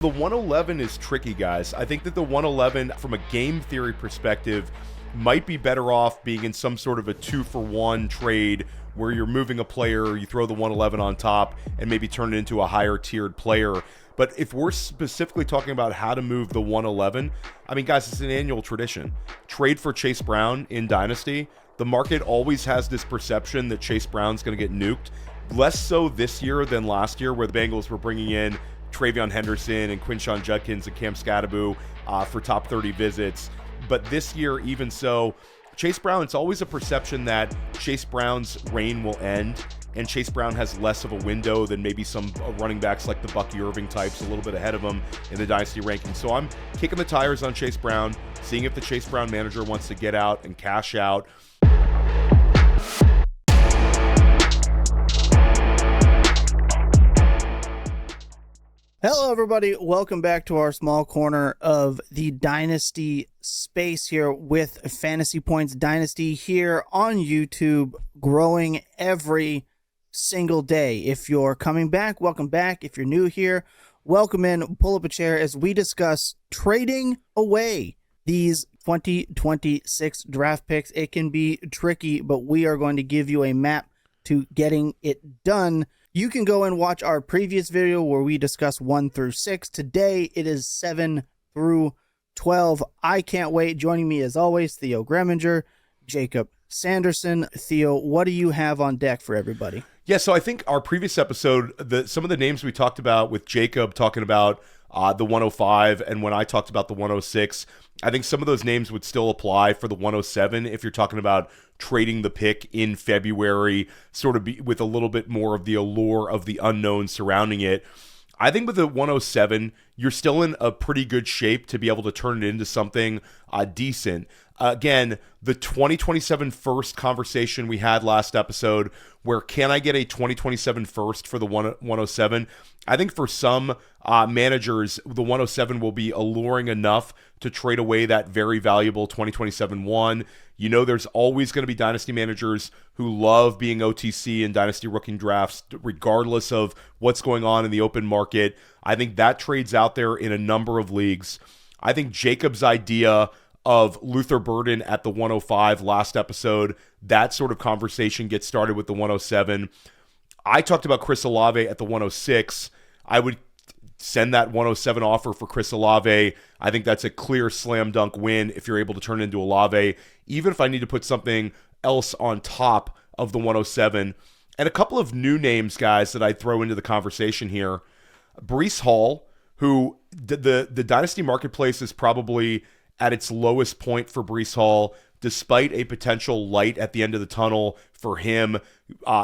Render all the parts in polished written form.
The 111 is tricky, guys. I think that the 111, from a game theory perspective, might be better off being in some sort of a 2-for-1 trade where you're moving a player, you throw the 111 on top, and maybe turn it into a higher tiered player. But if we're specifically talking about how to move the 111, I mean, guys, it's an annual tradition. Trade for Chase Brown in Dynasty. The market always has this perception that Chase Brown's going to get nuked. Less so this year than last year, where the Bengals were bringing in Travion Henderson and Quinshon Judkins and Cam Scatterbo for top 30 visits. But this year, even so, Chase Brown, it's always a perception that Chase Brown's reign will end, and Chase Brown has less of a window than maybe some running backs like the Bucky Irving types, a little bit ahead of him in the Dynasty rankings. So I'm kicking the tires on Chase Brown, seeing if the Chase Brown manager wants to get out and cash out. Hello, everybody. Welcome back to our small corner of the Dynasty space here with Fantasy Points Dynasty here on YouTube, growing every single day. If you're coming back, welcome back. If you're new here, welcome in. Pull up a chair as we discuss trading away these 2026 draft picks. It can be tricky, but we are going to give you a map to getting it done. You can go and watch our previous video where we discuss 1 through 6. Today, it is 7 through 12. I can't wait. Joining me, as always, Theo Greminger, Jakob Sanderson. Theo, what do you have on deck for everybody? Yeah, so I think our previous episode, some of the names we talked about with Jacob talking about the 105, and when I talked about the 106, I think some of those names would still apply for the 107 if you're talking about trading the pick in February, sort of with a little bit more of the allure of the unknown surrounding it. I think with the 107, you're still in a pretty good shape to be able to turn it into something decent. Again, the 2027 first conversation we had last episode, where can I get a 2027 first for the 107? I think for some managers, the 107 will be alluring enough to trade away that very valuable 2027 one. You know, there's always going to be dynasty managers who love being OTC in dynasty rookie drafts, regardless of what's going on in the open market. I think that trade's out there in a number of leagues. I think Jacob's idea of Luther Burden at the 105 last episode, that sort of conversation gets started with the 107. I talked about Chris Olave at the 106. I would send that 107 offer for Chris Olave. I think that's a clear slam dunk win if you're able to turn it into Olave, even if I need to put something else on top of the 107. And a couple of new names, guys, that I'd throw into the conversation here. Breece Hall, who the Dynasty Marketplace is probably at its lowest point for Breece Hall, despite a potential light at the end of the tunnel for him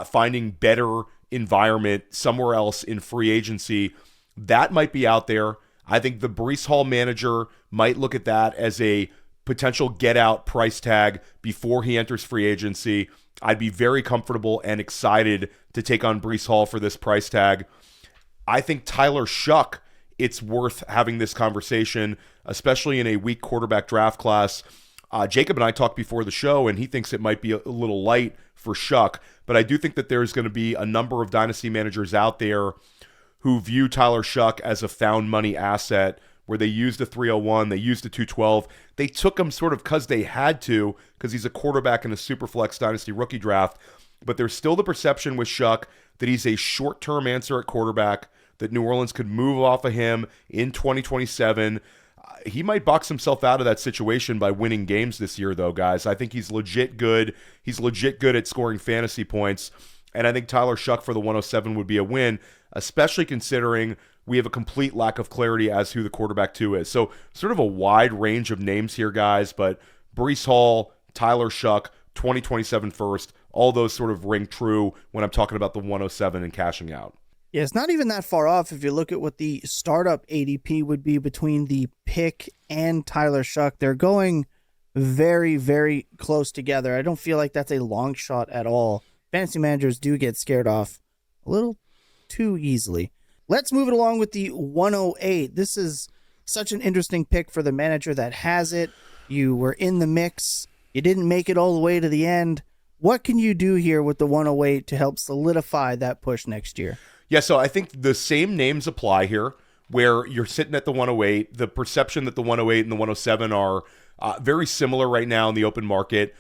finding better environment somewhere else in free agency. That might be out there. I think the Breece Hall manager might look at that as a potential get-out price tag before he enters free agency. I'd be very comfortable and excited to take on Breece Hall for this price tag. I think Tyler Shuck, it's worth having this conversation, especially in a weak quarterback draft class. Jacob and I talked before the show, and he thinks it might be a little light for Shuck, but I do think that there's going to be a number of dynasty managers out there who view Tyler Shuck as a found money asset, where they used a 301, they used a 212. They took him sort of because they had to, because he's a quarterback in a Superflex Dynasty rookie draft. But there's still the perception with Shuck that he's a short-term answer at quarterback, that New Orleans could move off of him in 2027. He might box himself out of that situation by winning games this year, though, guys. I think he's legit good. He's legit good at scoring fantasy points. And I think Tyler Shuck for the 107 would be a win, especially considering we have a complete lack of clarity as to who the quarterback 2 is. So sort of a wide range of names here, guys, but Breece Hall, Tyler Shuck, 2027 first, all those sort of ring true when I'm talking about the 107 and cashing out. Yeah, it's not even that far off if you look at what the startup ADP would be between the pick and Tyler Shuck. They're going very, very close together. I don't feel like that's a long shot at all. Fantasy managers do get scared off a little too easily. Let's move it along with the 108. This is such an interesting pick for the manager that has it. You were in the mix. You didn't make it all the way to the end. What can you do here with the 108 to help solidify that push next year? Yeah, so I think the same names apply here. where you're sitting at the 108. The perception that the 108 and the 107 are very similar right now in the open market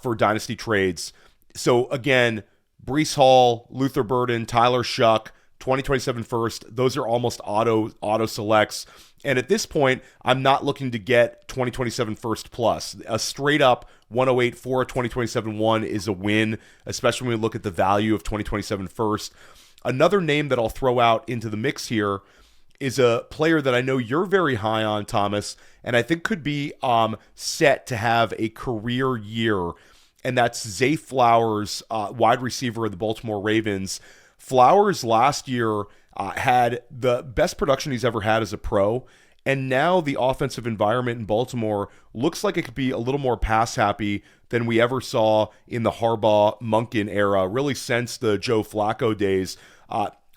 for dynasty trades. So again, Breece Hall, Luther Burden, Tyler Shuck, 2027 first, those are almost auto selects. And at this point, I'm not looking to get 2027 first plus. A straight up 108 for a 2027 one is a win, especially when we look at the value of 2027 first. Another name that I'll throw out into the mix here is a player that I know you're very high on, Thomas, and I think could be set to have a career year, and that's Zay Flowers, wide receiver of the Baltimore Ravens. Flowers last year had the best production he's ever had as a pro, and now the offensive environment in Baltimore looks like it could be a little more pass happy than we ever saw in the Harbaugh-Munkin era, really since the Joe Flacco days.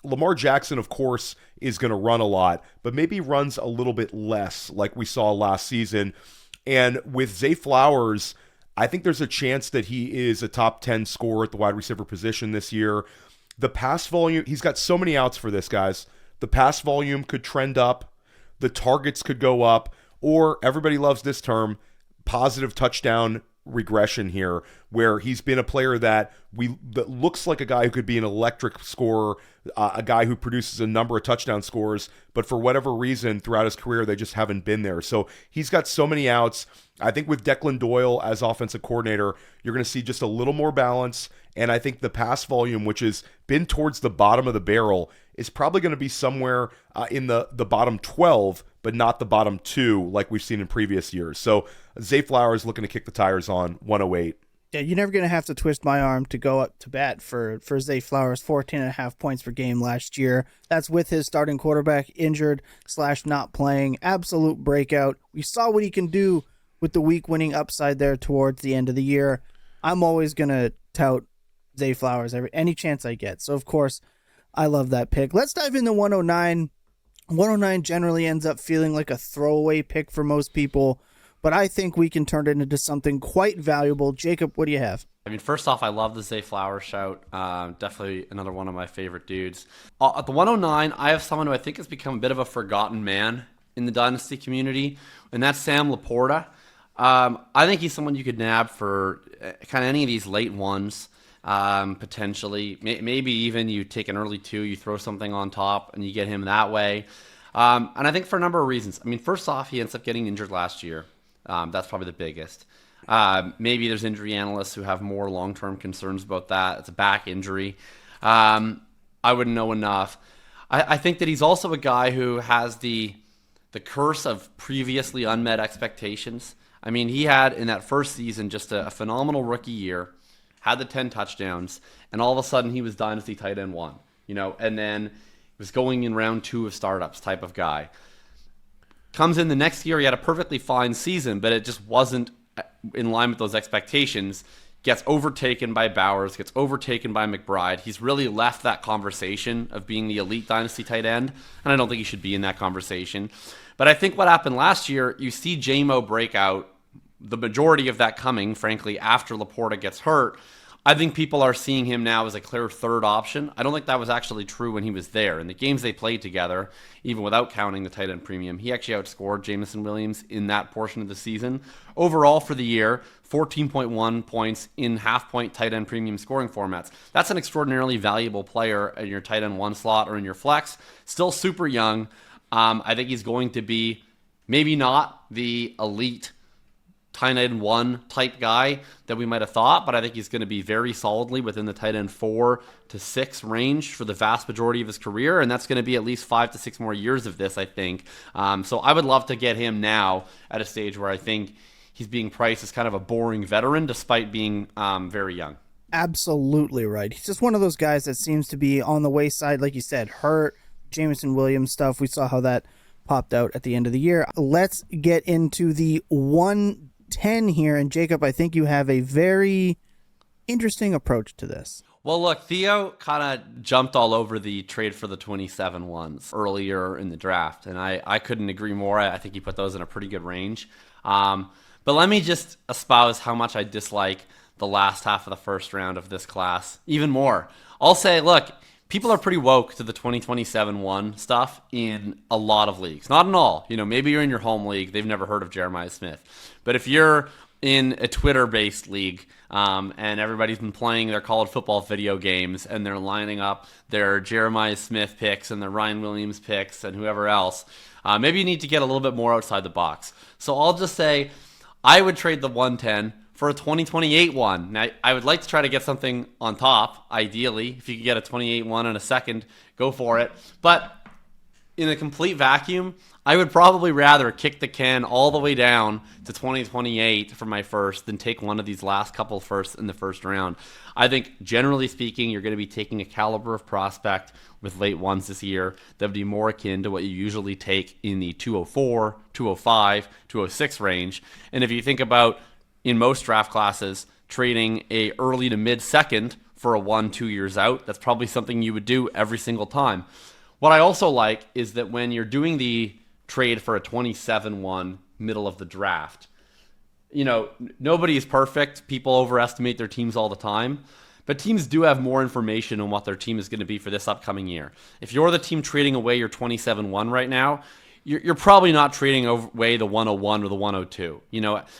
Lamar Jackson, of course, is going to run a lot, but maybe runs a little bit less like we saw last season. And with Zay Flowers, I think there's a chance that he is a top 10 scorer at the wide receiver position this year. The pass volume, he's got so many outs for this, guys. The pass volume could trend up. The targets could go up. Or, everybody loves this term, positive touchdown regression here, where he's been a player that looks like a guy who could be an electric scorer, a guy who produces a number of touchdown scores, but for whatever reason throughout his career they just haven't been there. So he's got so many outs. I think with Declan Doyle as offensive coordinator, you're going to see just a little more balance, and I think the pass volume, which has been towards the bottom of the barrel, is probably going to be somewhere in the bottom 12, but not the bottom 2 like we've seen in previous years. So Zay Flowers looking to kick the tires on 108. Yeah, you're never going to have to twist my arm to go up to bat for Zay Flowers, 14.5 points per game last year. That's with his starting quarterback injured / not playing. Absolute breakout. We saw what he can do with the week-winning upside there towards the end of the year. I'm always going to tout Zay Flowers any chance I get. So, of course, I love that pick. Let's dive into 109. 109 generally ends up feeling like a throwaway pick for most people, but I think we can turn it into something quite valuable. Jacob, what do you have? I mean, first off, I love the Zay Flowers shout. Definitely another one of my favorite dudes. At the 109, I have someone who I think has become a bit of a forgotten man in the Dynasty community, and that's Sam Laporta. I think he's someone you could nab for kind of any of these late ones, potentially. Maybe even you take an early 2, you throw something on top, and you get him that way. And I think for a number of reasons. I mean, first off, he ends up getting injured last year. That's probably the biggest. Maybe there's injury analysts who have more long-term concerns about that. It's a back injury. I wouldn't know enough. I think that he's also a guy who has the curse of previously unmet expectations. I mean, he had in that first season just a phenomenal rookie year, had the 10 touchdowns, and all of a sudden he was Dynasty tight end 1, and then was going in round 2 of startups type of guy. Comes in the next year, he had a perfectly fine season, but it just wasn't in line with those expectations. Gets overtaken by Bowers, gets overtaken by McBride. He's really left that conversation of being the elite Dynasty tight end, and I don't think he should be in that conversation. But I think what happened last year, you see J-Mo break out, the majority of that coming, frankly, after Laporta gets hurt. I think people are seeing him now as a clear third option. I don't think that was actually true when he was there. In the games they played together, even without counting the tight end premium, he actually outscored Jameson Williams in that portion of the season. Overall for the year, 14.1 points in half-point tight end premium scoring formats. That's an extraordinarily valuable player in your tight end 1 slot or in your flex. Still super young. I think he's going to be maybe not the elite tight end 1 type guy that we might have thought, but I think he's going to be very solidly within the tight end 4 to 6 range for the vast majority of his career, and that's going to be at least 5 to 6 more years of this, I think. So I would love to get him now at a stage where I think he's being priced as kind of a boring veteran despite being very young. Absolutely right. He's just one of those guys that seems to be on the wayside, like you said, hurt, Jameson Williams stuff. We saw how that popped out at the end of the year. Let's get into the 110 here. And Jacob, I think you have a very interesting approach to this. Well, look, Theo kind of jumped all over the trade for the 27 ones earlier in the draft, and I couldn't agree more. I think he put those in a pretty good range. But let me just espouse how much I dislike the last half of the first round of this class even more. I'll say, look, people are pretty woke to the 2027 one stuff in a lot of leagues. Not in all. Maybe you're in your home league. They've never heard of Jeremiah Smith. But if you're in a Twitter-based league and everybody's been playing their college football video games and they're lining up their Jeremiah Smith picks and their Ryan Williams picks and whoever else, maybe you need to get a little bit more outside the box. So I'll just say I would trade the 110 for a 2028 one. Now, I would like to try to get something on top, ideally. If you could get a 28 one in a second, go for it. But in a complete vacuum, I would probably rather kick the can all the way down to 2028 for my first than take one of these last couple firsts in the first round. I think, generally speaking, you're going to be taking a caliber of prospect with late ones this year that would be more akin to what you usually take in the 204, 205, 206 range. And if you think about, in most draft classes, trading a early to mid second for a 1-2 years out, that's probably something you would do every single time. What I also like is that when you're doing the trade for a 27-1 middle of the draft, nobody is perfect. People overestimate their teams all the time. But teams do have more information on what their team is going to be for this upcoming year. If you're the team trading away your 27-1 right now, you're probably not trading away the 101 or the 102.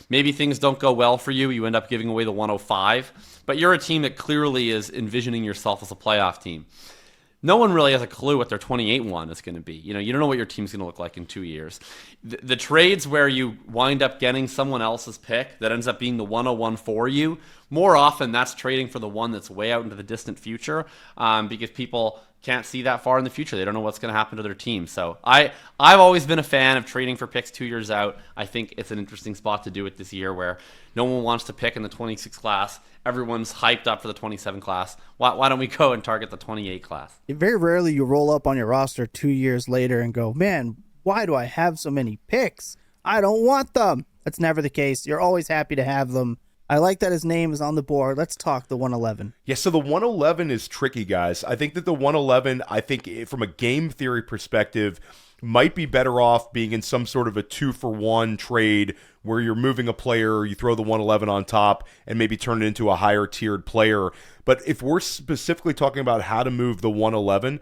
Maybe things don't go well for you. You end up giving away the 105. But you're a team that clearly is envisioning yourself as a playoff team. No one really has a clue what their 28-1 is going to be. You don't know what your team's going to look like in 2 years. The trades where you wind up getting someone else's pick that ends up being the 101 for you, more often that's trading for the one that's way out into the distant future because people can't see that far in the future. They don't know what's going to happen to their team. So I've always been a fan of trading for picks 2 years out. I think it's an interesting spot to do it this year where no one wants to pick in the 26 class. Everyone's hyped up for the 27 class. Why don't we go and target the 28 class? Very rarely you roll up on your roster 2 years later and go, man, why do I have so many picks? I don't want them. That's never the case. You're always happy to have them. I like that his name is on the board. Let's talk the 111. Yeah, so the 111 is tricky, guys. I think that the 111, from a game theory perspective, might be better off being in some sort of a 2-for-1 trade where you're moving a player, you throw the 111 on top, and maybe turn it into a higher tiered player. But if we're specifically talking about how to move the 111,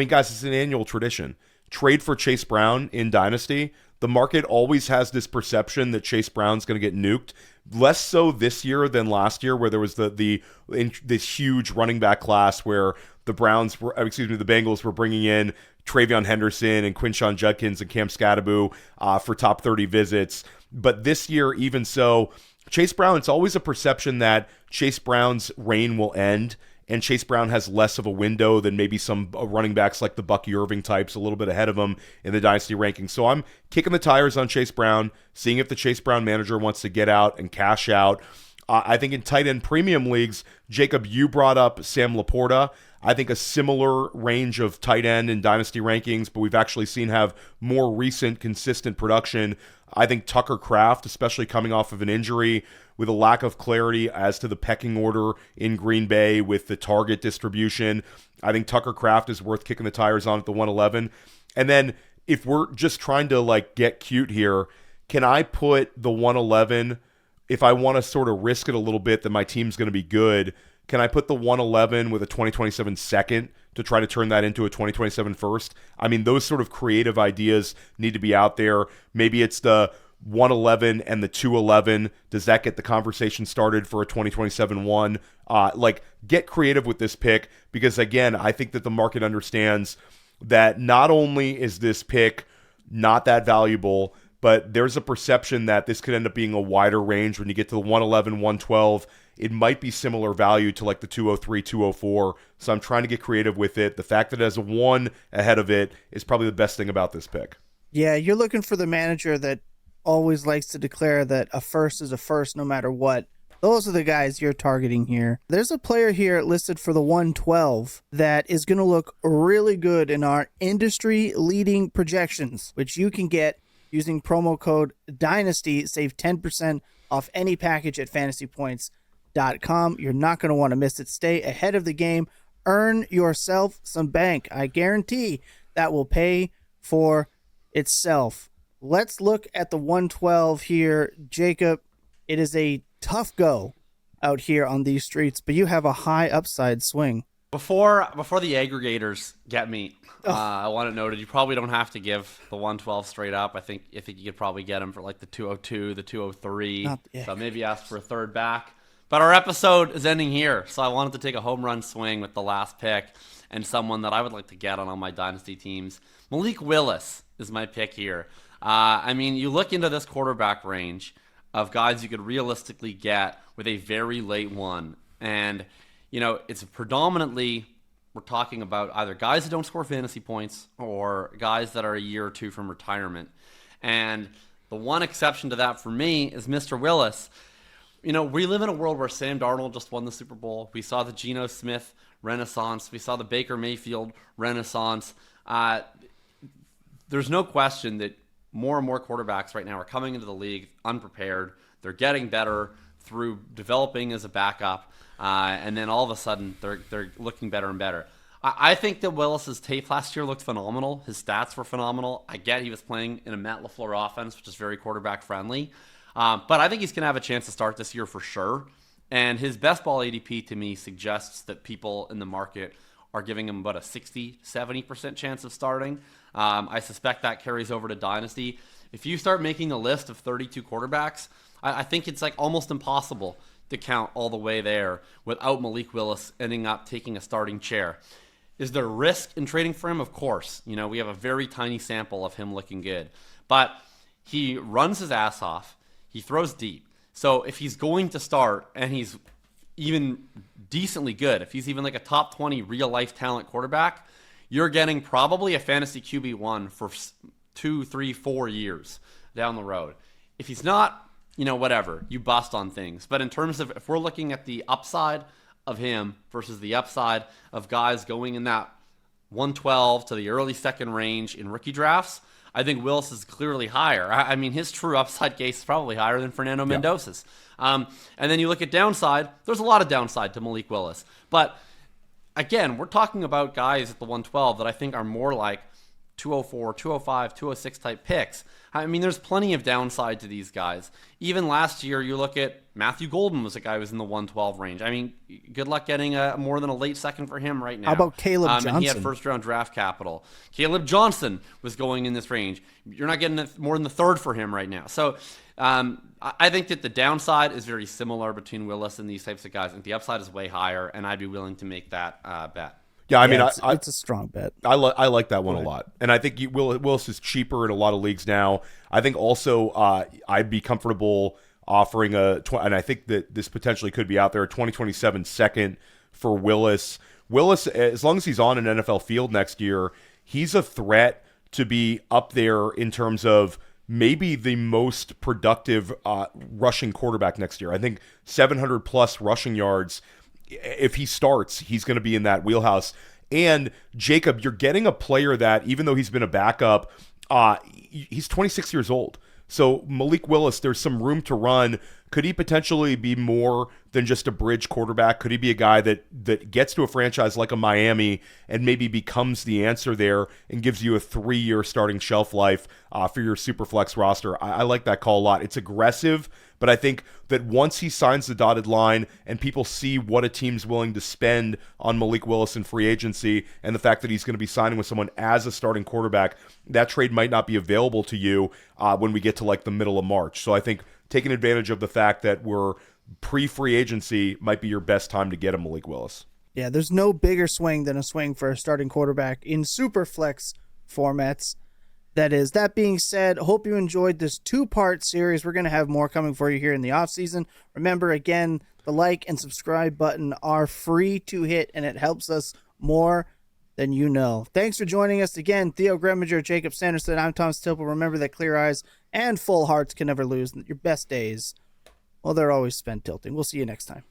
guys, it's an annual tradition. Trade for Chase Brown in Dynasty. The market always has this perception that Chase Brown's going to get nuked. Less so this year than last year, where there was this huge running back class where the Bengals were bringing in Travion Henderson and Quinshon Judkins and Cam Scatterbo for top 30 visits. But this year, even so, Chase Brown, it's always a perception that Chase Brown's reign will end, and Chase Brown has less of a window than maybe some running backs like the Bucky Irving types, a little bit ahead of him in the Dynasty rankings. So I'm kicking the tires on Chase Brown, seeing if the Chase Brown manager wants to get out and cash out. I think in tight end premium leagues, Jacob, you brought up Sam Laporta. I think a similar range of tight end in Dynasty rankings, but we've actually seen have more recent consistent production. I think Tucker Kraft, especially coming off of an injury, with a lack of clarity as to the pecking order in Green Bay with the target distribution, I think Tucker Kraft is worth kicking the tires on at the 111. And then if we're just trying to get cute here, can I put the 111, if I want to sort of risk it a little bit that my team's going to be good, can I put the 111 with a 2027 second to try to turn that into a 2027 first? Those sort of creative ideas need to be out there. Maybe it's the 111 and the 211. Does that get the conversation started for a 2027 one? Get creative with this pick because, again, I think that the market understands that not only is this pick not that valuable, but there's a perception that this could end up being a wider range when you get to the 111, 112. It might be similar value to the 203, 204. So I'm trying to get creative with it. The fact that it has a 1 ahead of it is probably the best thing about this pick. Yeah, you're looking for the manager that always likes to declare that a first is a first no matter what. Those are the guys you're targeting here. There's a player here listed for the 112 that is going to look really good in our industry-leading projections, which you can get using promo code DYNASTY. Save 10% off any package at fantasypoints.com. You're not going to want to miss it. Stay ahead of the game. Earn yourself some bank. I guarantee that will pay for itself. Let's look at the 112 here. Jacob, it is a tough go out here on these streets, but you have a high upside swing. Before the aggregators get me, I want it noted you probably don't have to give the 112 straight up. I think you could probably get him for like the 202, the 203. So maybe ask for a third back. But our episode is ending here, so I wanted to take a home run swing with the last pick and someone that I would like to get on my dynasty teams. Malik Willis is my pick here. I mean, you look into this quarterback range of guys you could realistically get with a very late one, and it's predominantly, we're talking about either guys that don't score fantasy points or guys that are a year or two from retirement. And the one exception to that for me is Mr. Willis. We live in a world where Sam Darnold just won the Super Bowl. We saw the Geno Smith renaissance. We saw the Baker Mayfield renaissance. There's no question that more and more quarterbacks right now are coming into the league unprepared. They're getting better through developing as a backup. And then all of a sudden, they're looking better and better. I think that Willis's tape last year looked phenomenal. His stats were phenomenal. I get he was playing in a Matt LaFleur offense, which is very quarterback friendly. But I think he's going to have a chance to start this year for sure. And his best ball ADP to me suggests that people in the market are giving him about a 60-70% chance of starting. I suspect that carries over to Dynasty. If you start making a list of 32 quarterbacks, I think it's like almost impossible to count all the way there without Malik Willis ending up taking a starting chair. Is there risk in trading for him? Of course. We have a very tiny sample of him looking good. But he runs his ass off. He throws deep. So if he's going to start and he's even decently good, if he's even like a top 20 real-life talent quarterback, you're getting probably a fantasy QB1 for 2, 3, 4 years down the road. If he's not, whatever, you bust on things. But in terms of, if we're looking at the upside of him versus the upside of guys going in that 112 to the early second range in rookie drafts, I think Willis is clearly higher. I mean, his true upside case is probably higher than Fernando Mendoza's. And then you look at downside, there's a lot of downside to Malik Willis. But again, we're talking about guys at the 112 that I think are more like 204, 205, 206 type picks. I mean, there's plenty of downside to these guys. Even last year, you look at Matthew Golden was a guy who was in the 112 range. I mean, good luck getting more than a late second for him right now. How about Caleb Johnson? And he had first-round draft capital. Caleb Johnson was going in this range. You're not getting more than the third for him right now. So I think that the downside is very similar between Willis and these types of guys. I think the upside is way higher, and I'd be willing to make that bet. Yeah, I mean, it's a strong bet. I like that one a lot, and I think Willis is cheaper in a lot of leagues now. I think also I'd be comfortable offering and I think that this potentially could be out there, a 2027 second for Willis. Willis, as long as he's on an NFL field next year, he's a threat to be up there in terms of maybe the most productive rushing quarterback next year. I think 700 plus rushing yards. If he starts, he's going to be in that wheelhouse. And Jacob, you're getting a player that, even though he's been a backup, he's 26 years old. So Malik Willis, there's some room to run. Could he potentially be more than just a bridge quarterback? Could he be a guy that gets to a franchise like a Miami and maybe becomes the answer there and gives you a 3-year starting shelf life for your Superflex roster? I like that call a lot. It's aggressive, but I think that once he signs the dotted line and people see what a team's willing to spend on Malik Willis in free agency and the fact that he's going to be signing with someone as a starting quarterback, that trade might not be available to you when we get to like the middle of March. So I think taking advantage of the fact that we're pre-free agency might be your best time to get a Malik Willis. Yeah, there's no bigger swing than a swing for a starting quarterback in Superflex formats. That being said, hope you enjoyed this 2-part series. We're going to have more coming for you here in the offseason. Remember, again, the like and subscribe button are free to hit, and it helps us more than you know. Thanks for joining us again. Theo Greminger, Jakob Sanderson, I'm Thomas Tipple. Remember that clear eyes and full hearts can never lose. Your best days, well, they're always spent tilting. We'll see you next time.